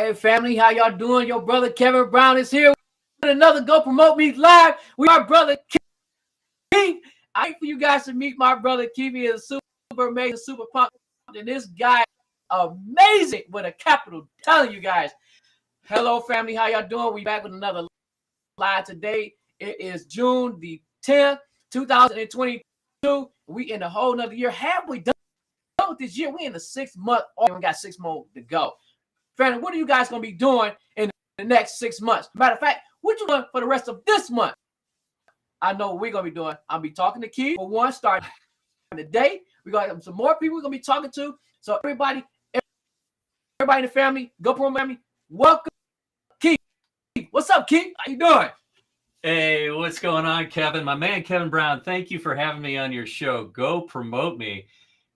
Hey, family, how y'all doing? Your brother Kevin Brown is here with another Go Promote Me Live. We are brother Keith. I need for you guys to meet my brother Keith. He is super amazing, super pumped. And this guy, amazing with a capital. Telling you guys. Hello, family. How y'all doing? We back with another live today. It is June the 10th, 2022. We in a whole nother year. Halfway done with this year. We in the 6th month. Oh, we got 6 more to go. Family, what are you guys going to be doing in the next 6 months? Matter of fact, what you doing for the rest of this month? I know what we're going to be doing. I'll be talking to Keith for one, starting today. We got some more people we're going to be talking to. So everybody in the family, Go Promote Me, welcome Keith. What's up, Keith? How you doing? Hey, what's going on, Kevin? My man, Kevin Brown, thank you for having me on your show, Go Promote Me.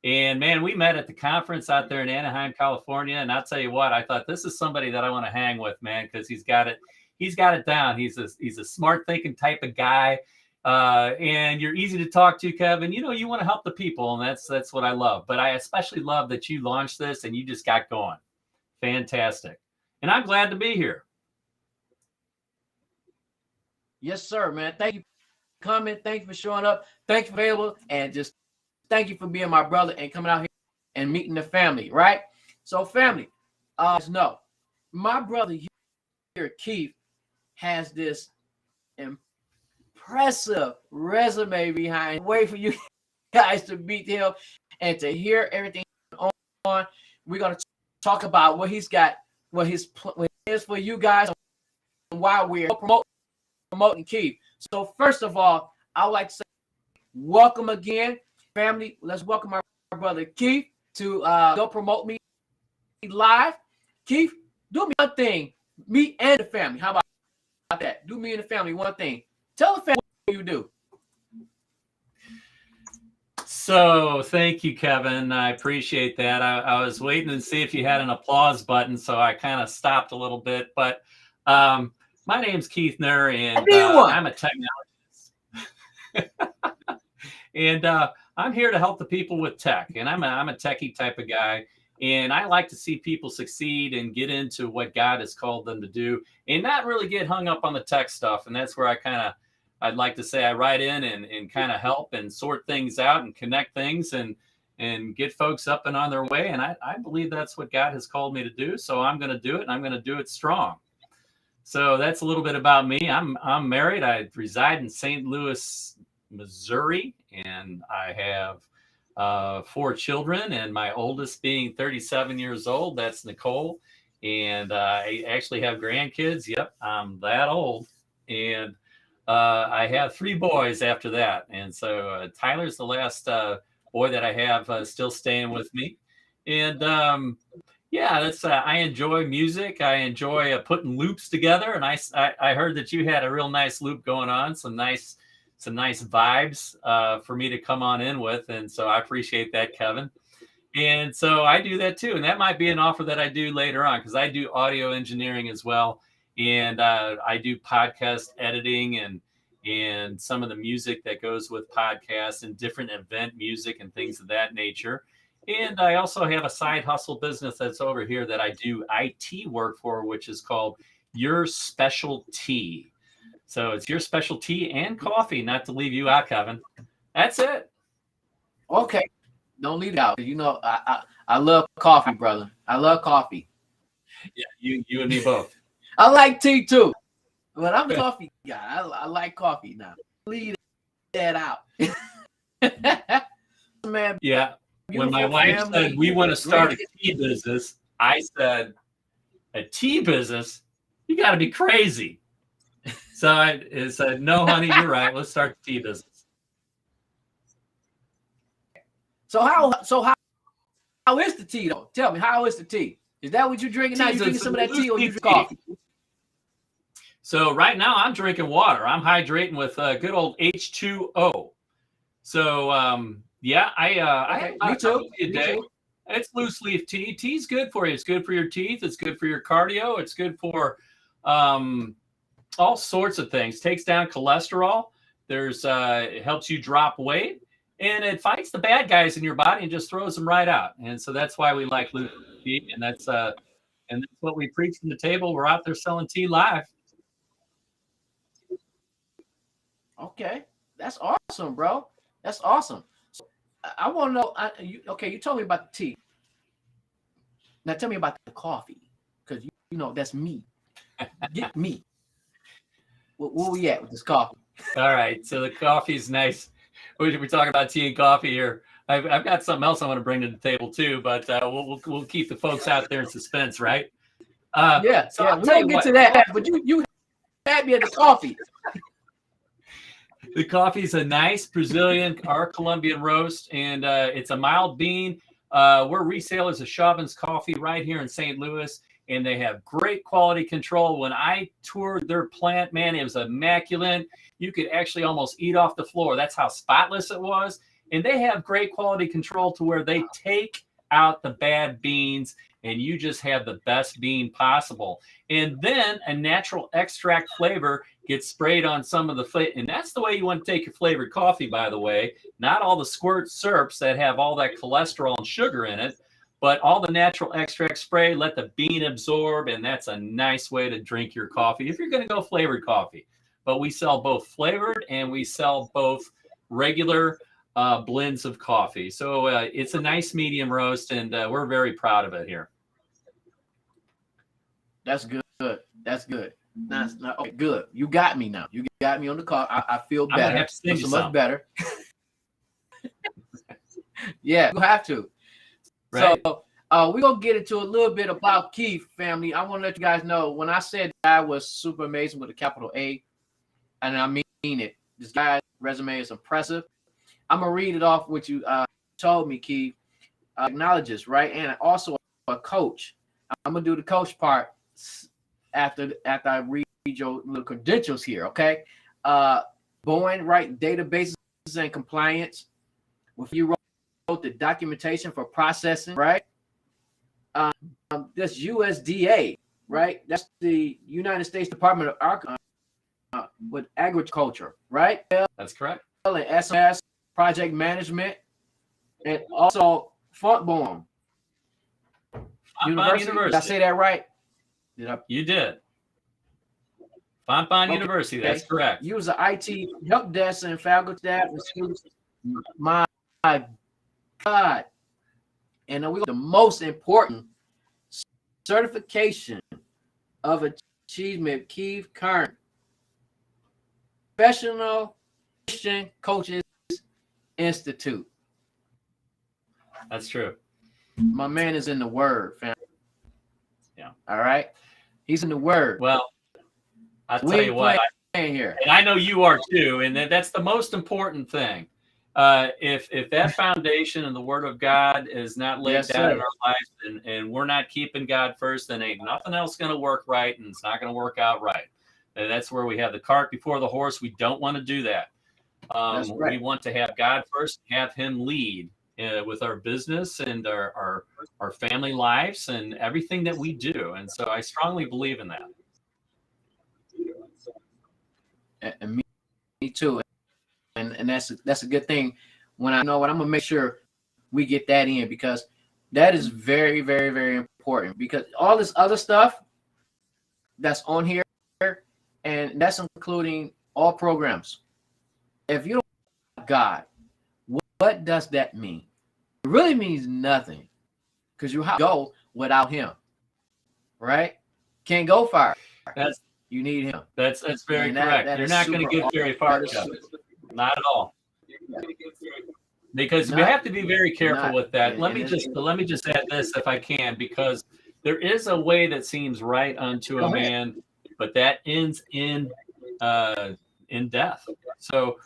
And man, we met at the conference out there in Anaheim, California. And I'll tell you what, I thought this is somebody that I want to hang with, man, because he's got it down. He's a smart thinking type of guy. And you're easy to talk to, Kevin. You know, you want to help the people, and that's what I love. But I especially love that you launched this and you just got going. Fantastic. And I'm glad to be here. Yes, sir, man. Thank you for coming. Thank you for showing up. Thank you for being available. And just thank you for being my brother and coming out here and meeting the family, right? So, family, no, my brother here, Keith, has this impressive resume behind. Wait for you guys to meet him and to hear everything on. We're going to talk about what he's got, what his plan is for you guys, and why we're promoting Keith. So, first of all, I would like to say welcome again. Family, let's welcome our brother Keith to Go Promote Me Live. Keith, do me one thing, me and the family. How about that? Do me and the family one thing. Tell the family what you do. So thank you, Kevin. I appreciate that. I was waiting to see if you had an applause button, so I kind of stopped a little bit. But my name's Keith Knerr, and I'm a technologist. And I'm here to help the people with tech, and I'm a techie type of guy, and I like to see people succeed and get into what God has called them to do, and not really get hung up on the tech stuff. And that's where I'd like to say I write in and kind of help and sort things out and connect things and get folks up and on their way. And I believe that's what God has called me to do. So I'm going to do it, and I'm going to do it strong. So that's a little bit about me. I'm married. I reside in St. Louis, Missouri, and I have 4 children, and my oldest being 37 years old. That's Nicole. And I actually have grandkids. Yep, I'm that old. And I have 3 boys after that. And so Tyler's the last boy that I have still staying with me. And yeah, that's I enjoy music. I enjoy putting loops together. And I heard that you had a real nice loop going on, some nice vibes for me to come on in with. And so I appreciate that, Kevin. And so I do that too. And that might be an offer that I do later on, because I do audio engineering as well. And I do podcast editing and some of the music that goes with podcasts and different event music and things of that nature. And I also have a side hustle business that's over here that I do IT work for, which is called Your Special Tea. So it's Your Special Tea and coffee, not to leave you out, Kevin. That's it. Okay. Don't leave it out. You know, I love coffee, brother. I love coffee. Yeah, you and me both. I like tea too, but I'm a coffee guy. I like coffee now. Leave that out. Man, yeah. When my wife said we want to start a tea business, I said, a tea business? You got to be crazy. So I said, no, honey, you're right. Let's start the tea business. So how is the tea though? Tell me, how is the tea? Is that what you're drinking now? You drinking some of that tea or you drink coffee? So right now I'm drinking water. I'm hydrating with good old H2O. So yeah, I me too. A day. It's loose leaf tea. Tea's good for you. It's good for your teeth. It's good for your cardio. It's good for all sorts of things. Takes down cholesterol. It helps you drop weight, and it fights the bad guys in your body and just throws them right out. And so that's why we like loose leaf tea, and that's And that's what we preach from the table. We're out there selling tea live. Okay, that's awesome, bro. That's awesome. So I want to know. You told me about the tea. Now tell me about the coffee, because you know that's me. Get me. Where we at with this coffee? All right, so the coffee's nice. We're talking about tea and coffee here. I've got something else I want to bring to the table too, but we'll keep the folks out there in suspense, right? So yeah. We don't get to that, but you had me at the coffee. The coffee is a nice Brazilian or Colombian roast, and it's a mild bean. We're resellers of Chauvin's Coffee right here in St. Louis, and they have great quality control. When I toured their plant, man, it was immaculate. You could actually almost eat off the floor. That's how spotless it was. And they have great quality control to where they take out the bad beans, and you just have the best bean possible. And then a natural extract flavor gets sprayed on some of the flavor. And that's the way you want to take your flavored coffee, by the way. Not all the squirt syrups that have all that cholesterol and sugar in it, but all the natural extract spray, let the bean absorb, and that's a nice way to drink your coffee if you're going to go flavored coffee. But we sell both flavored and we sell both regular blends of coffee. So it's a nice medium roast, and we're very proud of it here. That's good. That's good. That's not okay, good. You got me now. You got me on the call. I feel better. I'm gonna have to send you much some. Better. Yeah, you have to. Right. So we're gonna get into a little bit about Keith, family. I want to let you guys know when I said I was super amazing with a capital A, and I mean it. This guy's resume is impressive. I'm gonna read it off what you told me, Keith. Acknowledges, right? And also a coach. I'm gonna do the coach part after I read your little credentials here, okay? Boeing, right? Databases and compliance. If you wrote the documentation for processing, right? That's USDA, right? That's the United States Department of with Agriculture, right? That's correct. And SMS, project management, and also Fontbonne University. Did I say that right? You did. Fontbonne University, that's correct. You was an IT help desk and faculty staff and students. My God. And we got the most important certification of achievement, Keith Knerr, Professional Christian Coaches Institute. That's true. My man is in the Word, fam. Yeah. All right. He's in the Word. Well, I'll tell you what. Here. And I know you are too, and that's the most important thing. If that foundation and the Word of God is not laid down in our lives, and we're not keeping God first, then ain't nothing else going to work right, and it's not going to work out right. And that's where we have the cart before the horse. We don't want to do that. We want to have God first, have Him lead with our business and our family lives and everything that we do. And so I strongly believe in that. And me too. And that's a good thing. When I know what, I'm gonna make sure we get that in, because that is very, very, very important. Because all this other stuff that's on here, and that's including all programs. If you don't have God, what does that mean? It really means nothing, because you have to go without Him, right? Can't go far. You need Him. That's very correct. You're not going to get very far. Not at all. Because we have to be very careful with that. Let me just add this, if I can, because there is a way that seems right unto a man, but that ends in death. So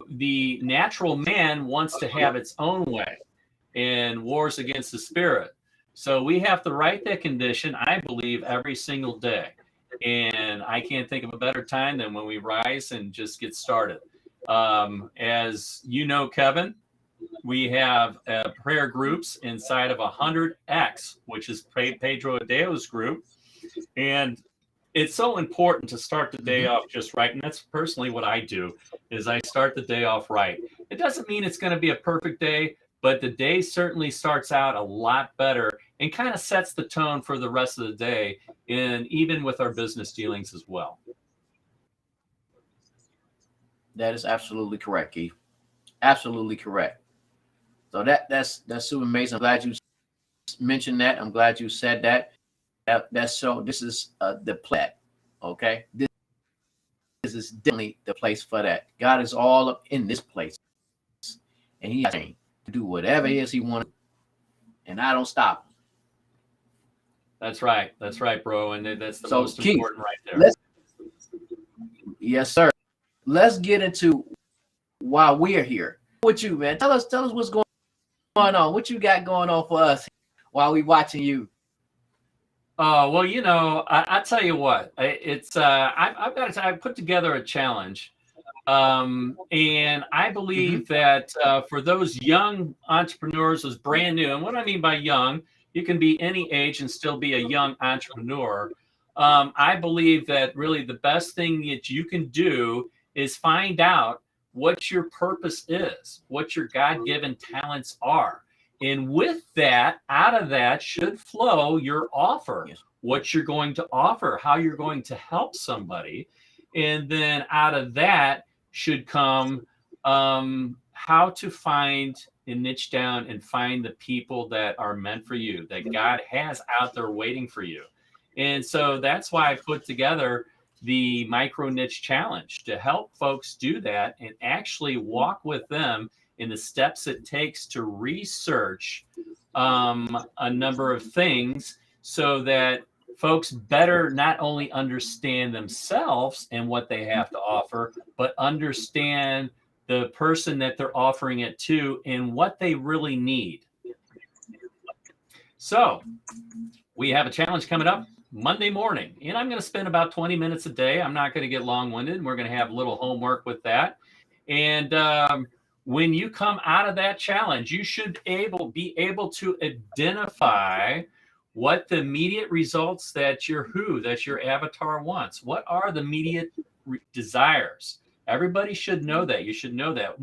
the natural man wants to have its own way and wars against the spirit. So we have to right that condition, I believe, every single day. And I can't think of a better time than when we rise and just get started. As you know, Kevin, we have prayer groups inside of 100X, which is Pedro Adeo's group. And it's so important to start the day off just right. And that's personally what I do, is I start the day off right. It doesn't mean it's going to be a perfect day, but the day certainly starts out a lot better and kind of sets the tone for the rest of the day, and even with our business dealings as well. That is absolutely correct, Keith. Absolutely correct. So that's super amazing. I'm glad you mentioned that. I'm glad you said that. That's so. This is the plat. Okay. This is definitely the place for that. God is all up in this place, and He's to do whatever it is He wants, and I don't stop Him. That's right. That's right, bro. And that's the So, most Keith, important right there. Yes, sir. Let's get into why we're here. With you, man. Tell us what's going on. What you got going on for us while we watching you? Well, you know, I tell you what, I put together a challenge, and I believe that for those young entrepreneurs, those brand new, and what I mean by young, you can be any age and still be a young entrepreneur. I believe that really the best thing that you can do is find out what your purpose is, what your God-given talents are. And with that, out of that should flow your offer, what you're going to offer, how you're going to help somebody. And then out of that should come how to find and niche down and find the people that are meant for you, that God has out there waiting for you. And so that's why I put together the micro niche challenge to help folks do that and actually walk with them in the steps it takes to research a number of things so that folks better not only understand themselves and what they have to offer, but understand the person that they're offering it to and what they really need. So we have a challenge coming up Monday morning, and I'm going to spend about 20 minutes a day. I'm not going to get long-winded. We're going to have a little homework with that. And when you come out of that challenge, you should be able to identify what the immediate results that your avatar wants. What are the immediate desires? Everybody should know that. You should know that.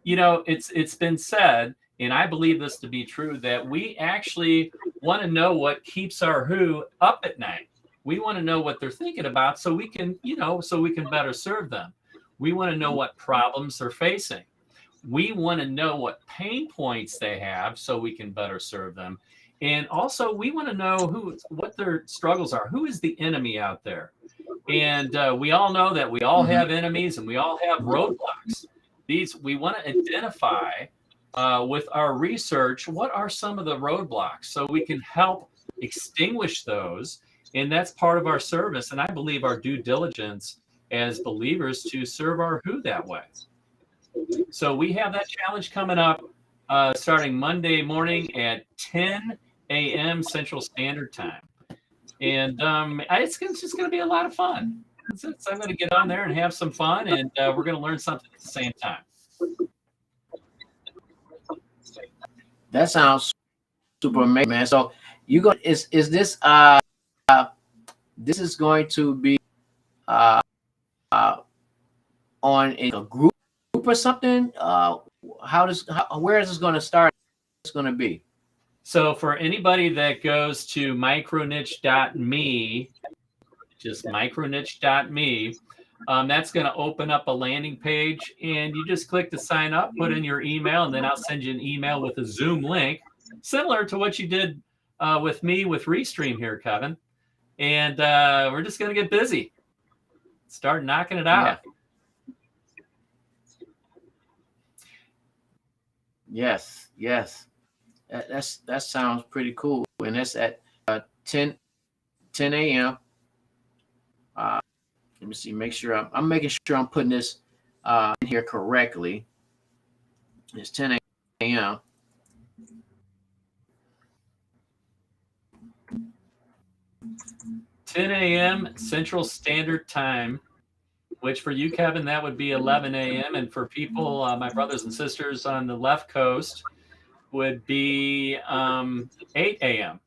It's been said, and I believe this to be true, that we actually want to know what keeps our who up at night. We want to know what they're thinking about so we can better serve them. We want to know what problems they're facing. We want to know what pain points they have so we can better serve them. And also we want to know what their struggles are. Who is the enemy out there? And we all know that we all have enemies and we all have roadblocks. We want to identify with our research, what are some of the roadblocks so we can help extinguish those. And that's part of our service. And I believe our due diligence as believers to serve our who that way. So we have that challenge coming up starting Monday morning at 10 a.m. Central Standard Time. And it's just going to be a lot of fun. I'm going to get on there and have some fun, and we're going to learn something at the same time. That sounds super amazing, man. So is this this is going to be on a group or something? Where is this going to start? It's going to be. So for anybody that goes to microniche.me, just microniche.me, that's going to open up a landing page, and you just click to sign up, put in your email, and then I'll send you an email with a Zoom link, similar to what you did with me with Restream here, Kevin. And we're just going to get busy, start knocking it out. Yeah. Yes. That sounds pretty cool. And that's at 10 a.m. Let me see. Make sure I'm making sure I'm putting this in here correctly. It's 10 a.m. Central Standard Time, which for you, Kevin, that would be 11 a.m. And for people, my brothers and sisters on the left coast, would be 8 a.m.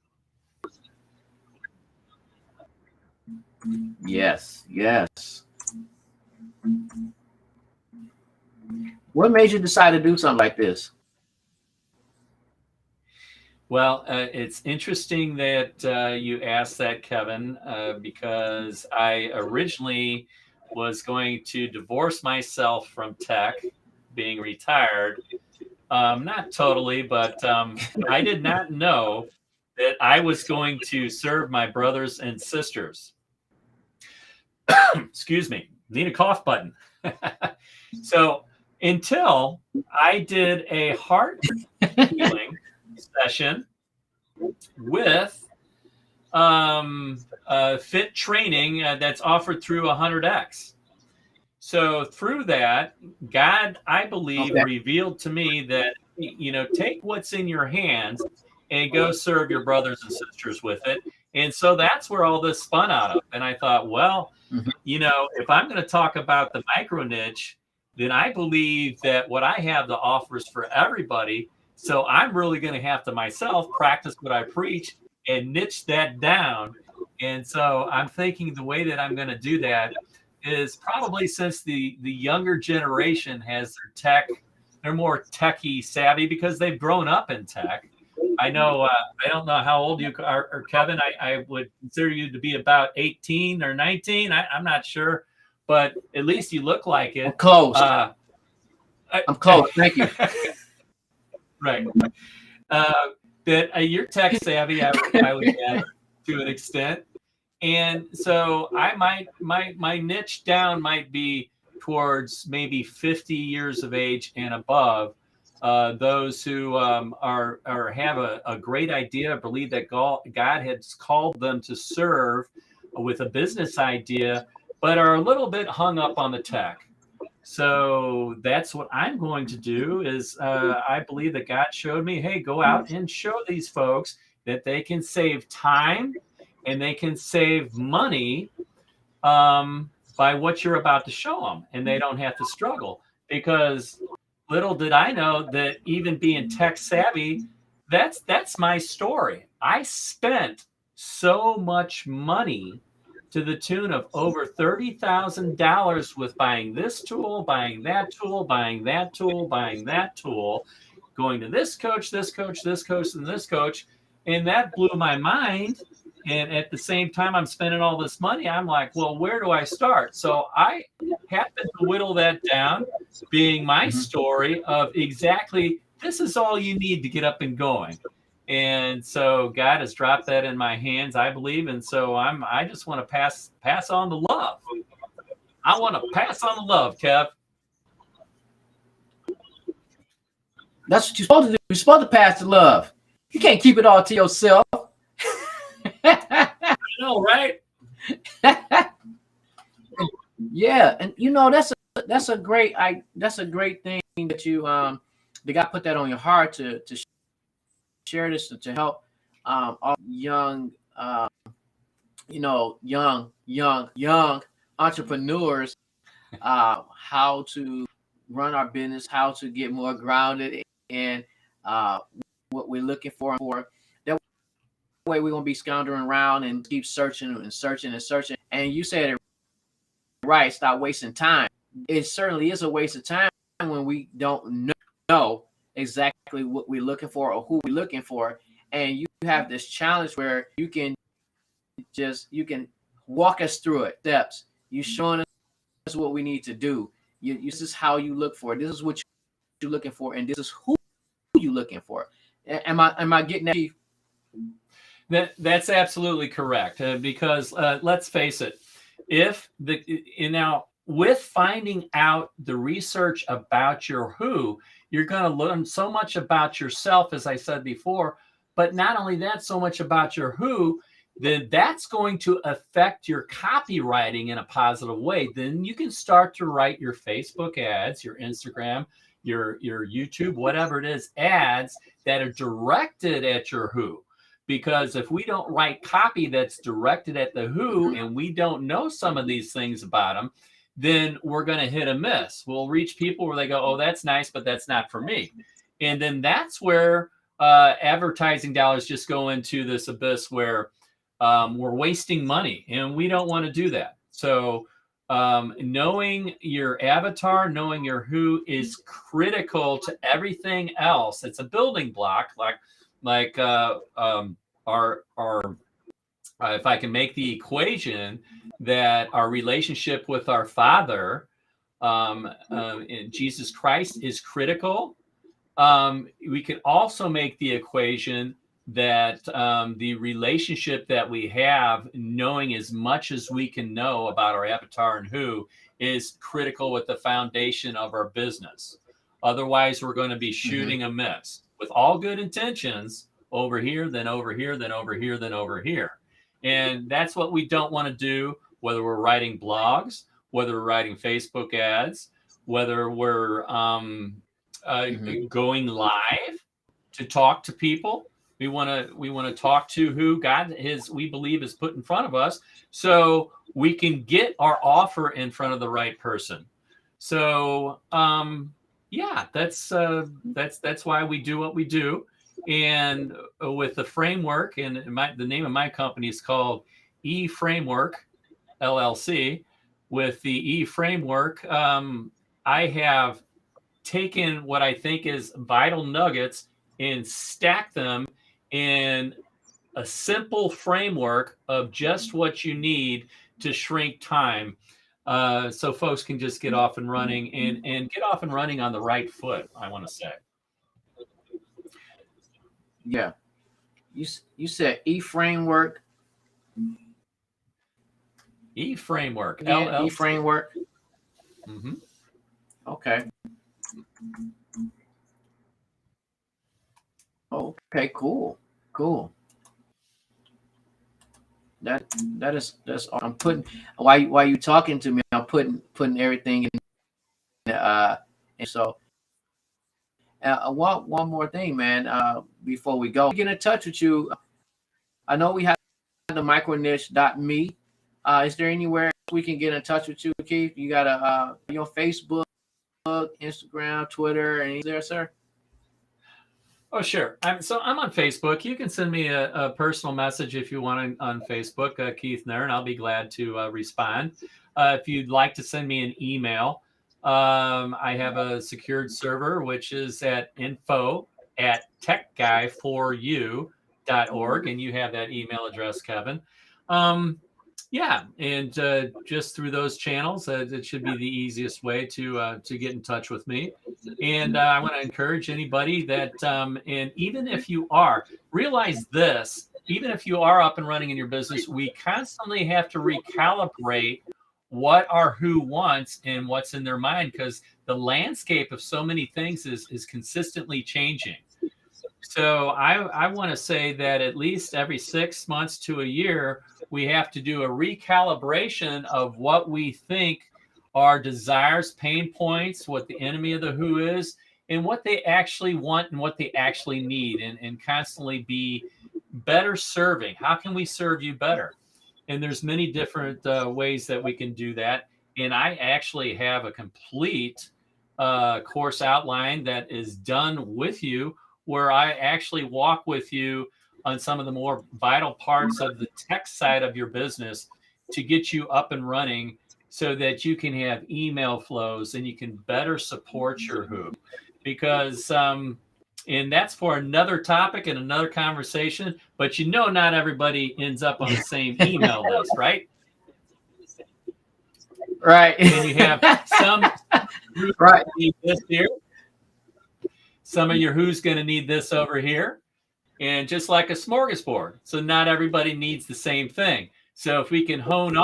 Yes. What made you decide to do something like this? Well, it's interesting that you asked that, Kevin, because I originally was going to divorce myself from tech, being retired. Not totally, but I did not know that I was going to serve my brothers and sisters. Excuse me, need a cough button. So until I did a heart healing session with fit training that's offered through 100X. So through that, God, I believe, Okay. revealed to me that, take what's in your hands and go serve your brothers and sisters with it. And so that's where all this spun out of. And I thought, well, Mhm. if I'm going to talk about the micro niche, then I believe that what I have to offer is for everybody. So I'm really going to have to myself practice what I preach and niche that down. And so I'm thinking the way that I'm going to do that is probably, since the younger generation has their tech, they're more techie savvy because they've grown up in tech. I know, I don't know how old you are, or Kevin. I would consider you to be about 18 or 19. I'm not sure, but at least you look like I'm it. close. Uh, I'm close. Thank you. right. Uh, that you're tech savvy, I would gather, to an extent. And so I might, my niche down might be towards maybe 50 years of age and above. Those who are have a great idea, believe that God has called them to serve with a business idea, but are a little bit hung up on the tech. So that's what I'm going to do. Is I believe that God showed me, hey, go out and show these folks that they can save time and they can save money by what you're about to show them, and they don't have to struggle. Because little did I know that even being tech savvy, that's my story. I spent so much money to the tune of over $30,000 with buying this tool, buying that tool, buying that tool, buying that tool, going to this coach, this coach, this coach, and this coach. And that blew my mind. And at the same time, I'm spending all this money. I'm like, well, where do I start? So I happened to whittle that down, being my story of exactly this is all you need to get up and going. And so God has dropped that in my hands, I believe. And so I just want to pass on the love. I want to pass on the love, Kev. That's what you're supposed to do. You're supposed to pass the love. You can't keep it all to yourself. I know, right? Yeah, and that's a great thing that you the guy put that on your heart to share this to help all young young entrepreneurs how to run our business, how to get more grounded in what we're looking for. That way we're gonna be scoundering around and keep searching and searching and searching. And you said it right, stop wasting time. It certainly is a waste of time when we don't know exactly what we're looking for or who we're looking for. And you have this challenge where you can walk us through it, steps. You showing us what we need to do. This is how you look for it. This is what you're looking for, and this is who you're looking for. Am I getting that? That's absolutely correct. Because let's face it, now with finding out the research about your who, you're going to learn so much about yourself, as I said before. But not only that, so much about your who, then that's going to affect your copywriting in a positive way. Then you can start to write your Facebook ads, your Instagram, your YouTube, whatever it is, ads that are directed at your who. Because if we don't write copy that's directed at the who, and we don't know some of these things about them, then we're going to hit a miss. We'll reach people where they go, oh, that's nice, but that's not for me. And then that's where advertising dollars just go into this abyss where we're wasting money, and we don't want to do that. So knowing your avatar, knowing your who is critical to everything else. It's a building block, like our if I can make the equation that our relationship with our Father in Jesus Christ is critical, we can also make the equation that the relationship that we have, knowing as much as we can know about our avatar and who, is critical with the foundation of our business. Otherwise, we're going to be shooting a miss with all good intentions over here, then over here, then over here, then over here. And that's what we don't want to do, whether we're writing blogs, whether we're writing Facebook ads, whether we're going live to talk to people. We want to talk to who God we believe is put in front of us, so we can get our offer in front of the right person. So yeah, that's why we do what we do. And with the framework, and the name of my company is called E Framework LLC. With the E Framework, I have taken what I think is vital nuggets and stacked them in a simple framework of just what you need to shrink time, so folks can just get off and running and get off and running on the right foot, I want to say. Yeah. You said E Framework. E Framework. Yeah, E Framework. Mm-hmm. Okay. Okay, cool. That's I'm putting while you talking to me, I'm putting everything in and so one more thing, man, before we go. Get in touch with you. I know we have the microniche.me. Is there anywhere we can get in touch with you, Keith? You got your Facebook, Instagram, Twitter, and there, sir? Oh, sure. I'm on Facebook. You can send me a personal message if you want on Facebook, Keith Knerr, and I'll be glad to respond. If you'd like to send me an email, I have a secured server, which is at info@techguy4u.org, and you have that email address, Kevin. Yeah, and just through those channels, it should be the easiest way to get in touch with me. And I want to encourage anybody that, and even if you realize this, even if you are up and running in your business, we constantly have to recalibrate what our who wants and what's in their mind, because the landscape of so many things is consistently changing. So I want to say that at least every 6 months to a year, we have to do a recalibration of what we think our desires, pain points, what the enemy of the who is, and what they actually want and what they actually need, and constantly be better serving. How can we serve you better? And there's many different ways that we can do that. And I actually have a complete course outline that is done with you, where I actually walk with you on some of the more vital parts of the tech side of your business to get you up and running, so that you can have email flows and you can better support your who. Because and that's for another topic and another conversation, but not everybody ends up on the same email list, right? Right. And you have some right. Need this here. Some of your who's going to need this over here. And just like a smorgasbord. So not everybody needs the same thing. So if we can hone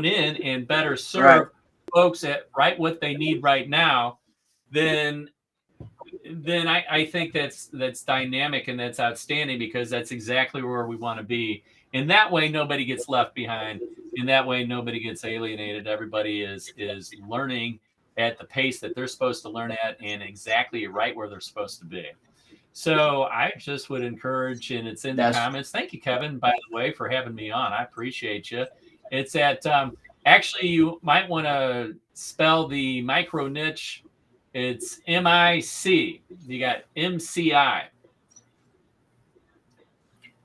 in and better serve folks at what they need right now, then I think that's dynamic and that's outstanding, because that's exactly where we want to be. And that way nobody gets left behind. And that way nobody gets alienated. Everybody is learning at the pace that they're supposed to learn at, and exactly right where they're supposed to be. So I just would encourage, and it's in the comments. Thank you, Kevin, by the way, for having me on. I appreciate you. It's at, actually, you might want to spell the micro niche. It's MIC. You got MCI.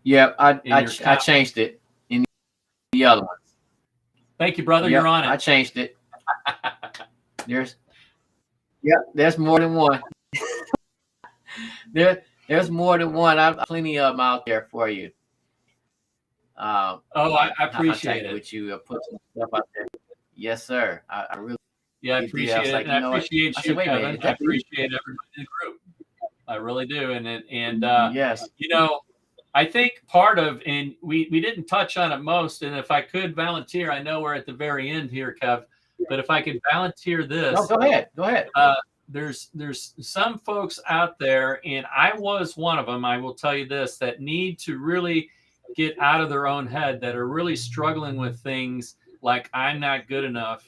Yeah, I changed it in the other one. Thank you, brother. You're on it. I changed it. There's more than one. There's more than one. I've plenty of them out there for you. Oh, I appreciate Contact it. with you or put some stuff out there. Yes, sir. I really Yeah, I did. I appreciate was it, like, and I you know what? appreciate I you, said, wait a minute, Kevin. is I that you? appreciate everybody in the group. I really do. And Yes. you know, I think part of, and we didn't touch on it most, and if I could volunteer, I know we're at the very end here, Kev, but if I could volunteer No, this, go ahead. Go ahead. there's some folks out there, and I was one of them. I will tell you this, that need to really get out of their own head, that are really struggling with things like I'm not good enough,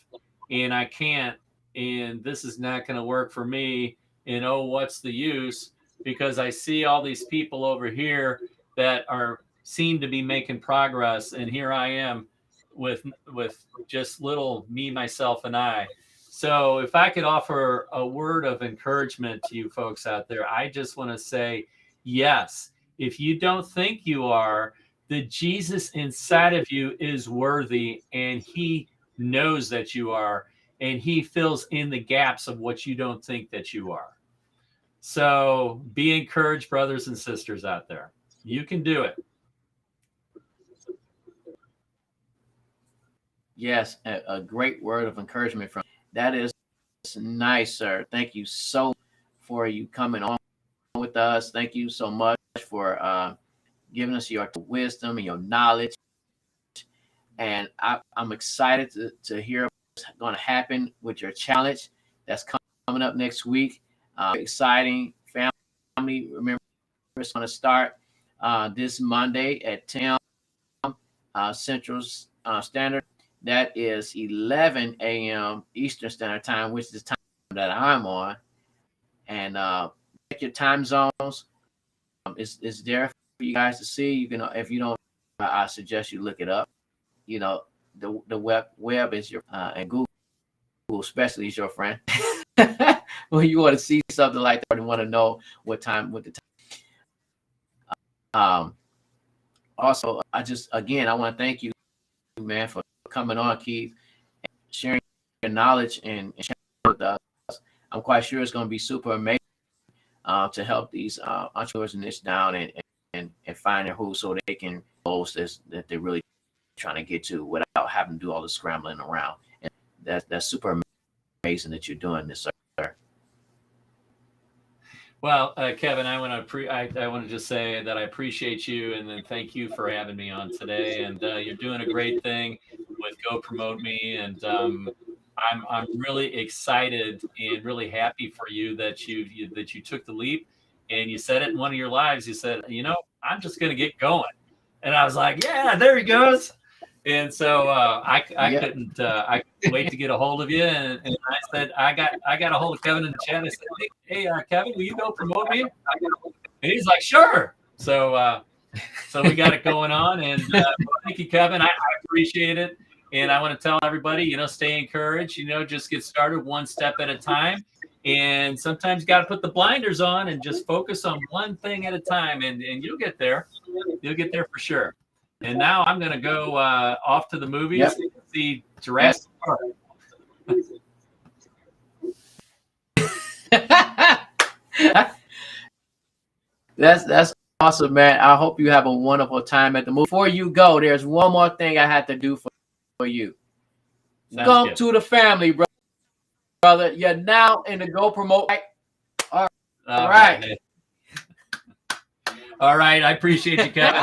and I can't, and this is not going to work for me, and oh, what's the use? Because I see all these people over here that are seem to be making progress, and here I am with just little me, myself, and I. So if I could offer a word of encouragement to you folks out there, I just want to say, yes, if you don't think you are, the Jesus inside of you is worthy, and he knows that you are, and he fills in the gaps of what you don't think that you are. So be encouraged, brothers and sisters out there. You can do it. Yes, a great word of encouragement from that is nice, sir. Thank you so much for you coming on with us. Thank you so much for giving us your wisdom and your knowledge. And I'm excited to hear what's going to happen with your challenge that's coming up next week. Exciting family. Remember, it's going to start this Monday at 10 Central Standard. That is 11 a.m. Eastern Standard Time, which is the time that I'm on. And check your time zones. It's there for you guys to see. You can, if you don't, I suggest you look it up. You know, the web is your and Google especially is your friend. When you want to see something like that, and want to know what the time. Also, I want to thank you, man, for coming on, Keith, and sharing your knowledge and sharing with us. I'm quite sure it's going to be super amazing to help these entrepreneurs niche down and find their who, so they can goals that they're really trying to get to without having to do all the scrambling around. And that's super amazing that you're doing this, sir. Well, Kevin, I want to just say that I appreciate you, and then thank you for having me on today. And you're doing a great thing with Go Promote Me, and I'm really excited and really happy for you that you took the leap, and you said it in one of your lives. You said, I'm just going to get going, and I was like, yeah, there he goes. And so I couldn't wait to get a hold of you, and I said I got a hold of Kevin in the chat. I said, hey, Kevin, will you go promote me? And he's like, sure. So we got it going on, and thank you, Kevin. I appreciate it, and I want to tell everybody, stay encouraged. Just get started one step at a time, and sometimes you got to put the blinders on and just focus on one thing at a time, and you'll get there. You'll get there for sure. And now I'm going to go off to the movies and see Jurassic Park. That's awesome, man. I hope you have a wonderful time at the movie. Before you go, there's one more thing I had to do for you. Go to the family, brother. You're now in the Go Promote. All right. All right, I appreciate you, Kevin.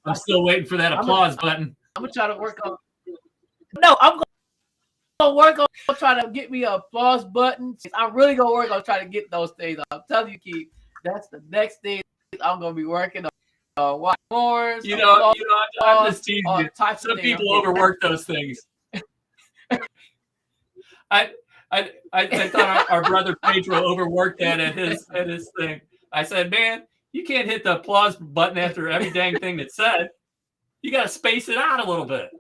I'm still waiting for that applause button. I'm gonna try to work on. No, I'm gonna work on trying to get me an applause button. I'm really gonna work on trying to get those things. I'm telling you, Keith, that's the next thing I'm gonna be working on. Watch more. I'm just teasing you. Some people overwork those things. I thought our brother Pedro overworked that at his thing. I said, man, you can't hit the applause button after every dang thing that's said. You got to space it out a little bit.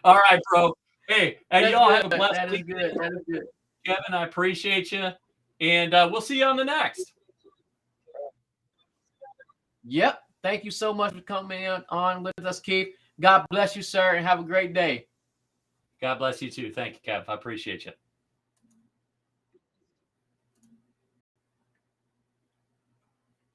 All right, bro. Hey, y'all have a blessed week. That is good. Kevin, I appreciate you. And we'll see you on the next. Yep. Thank you so much for coming on with us, Keith. God bless you, sir, and have a great day. God bless you too. Thank you, Kev. I appreciate you.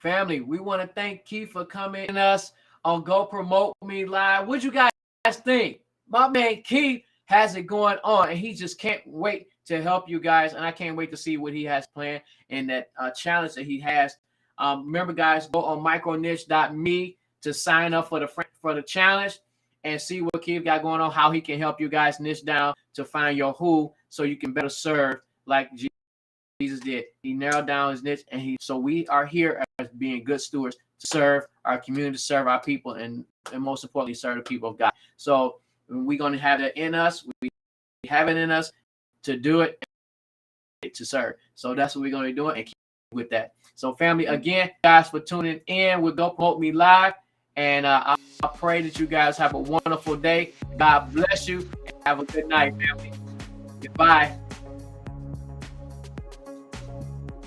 Family, we want to thank Keith for coming in us on Go Promote Me Live. What you guys think? My man Keith has it going on, and he just can't wait to help you guys. And I can't wait to see what he has planned and that challenge that he has. Remember, guys, go on microniche.me to sign up for the challenge and see what Keith got going on, how he can help you guys niche down to find your who, so you can better serve like Jesus did. He narrowed down his niche, and so we are here as being good stewards to serve our community, to serve our people, and most importantly, serve the people of God. So we're going to have that in us. We have it in us to do it, to serve. So that's what we're going to be doing, and keep with that. So family, again, guys, for tuning in with Go Promote Me Live. And I pray that you guys have a wonderful day. God bless you. And have a good night, family. Goodbye.